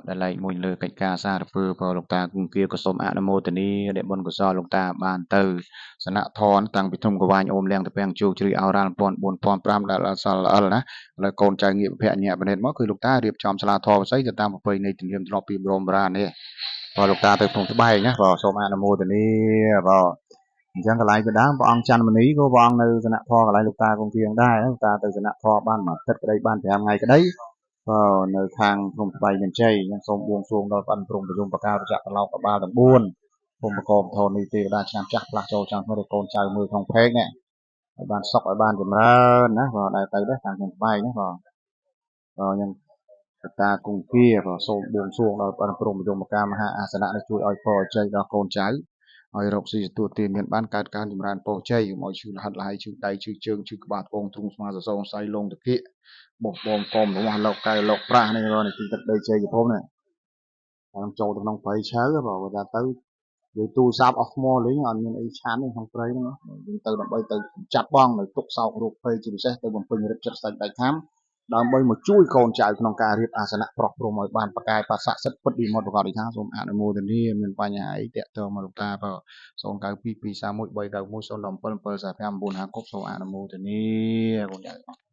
ដែលឡែកមួយលើកិច្ចការសារពើលោកតាគង្គាក៏សូមអនុមោទនាដែលបុណ្យកុសលលោកតាបានទៅសនៈធនតាំងពីធំកវាញអូមលៀងទៅពាំងជោគជ្រៅអោរ៉ាល់1400 15ដែលអសល់ល្អណាហើយកូនចៅងាកភៈញាក់បណិតមកគឺលោកតារៀបចំសាលាធម៌វិស័យទៅតាមប្រពៃណីទំនៀមទម្លាប់ពីបរមបុរាណនេះលោកតាទៅក្នុងត្បែកណាសូមអនុមោទនាអញ្ចឹងកន្លែងពីដើមព្រះអង្គច័ន្ទមនីក៏ព្រះអង្គនៅសនៈធម៌កន្លែងលោកតាគង្គាដែរលោកតាទៅសនៈធម៌បានមួយអាទិត្យក្តីបាន5ថ្ងៃក្តីនៅខាងក្នុងស្បៃមានជ័យខ្ញុំសូមបួងសួងដល់បានព្រមប្រជុំបការចក្រឡោកកបាលទាំង4គុំបកបធននេះទេវតាឆ្នាំចាស់ផ្លាស់ចូលចាំមើលកូនចៅមើលក្នុងផេកនេះឲ្យបានសុខឲ្យបានចម្រើនណាដែរទៅដែរខាងក្នុងស្បៃណាខ្ញុំកតាគង្គាសូមបួងសួងដល់បានព្រមប្រជុំបកាមហាអាសនៈនេះជួយឲ្យពរជ័យដល់កូនចៅឲ្យរកស៊ីទទួលទានមានបានកើតការចម្រើនពរជ័យមកឈឺលហិតលហើយឈឺដៃឈឺជើងឈឺក្បាលត្បូងទ្រូងស្មាសសងសៃលងតាគិបោះបងកុំរបស់លោកកៅលោកប្រាស់នេះនេះទីទឹកដីជ័យភពនេះខ្ញុំចូលទៅក្នុងព្រៃឈើបើថាទៅនិយាយទូរស័ព្ទអស់ថ្មលេងអត់មានអីឆានទេក្នុងព្រៃហ្នឹងទៅដើម្បីទៅចាប់បងនៅទុកសោករូបភ័យជាពិសេសទៅបំពេញរិទ្ធចិត្តសាច់ដៃខាំដើម្បីមកជួយកូនចៅក្នុងការរៀបអាសនៈប្រោះព្រំឲ្យបានប្រកែបស័ក្តិសិទ្ធិពិតវិមុតប្រកបដោយថាសូមអនុមោទនាមានបញ្ហាអីតាក់ទងមកលោកតា092231 391 017 745 950សូមអនុមោទនាកូនចៅ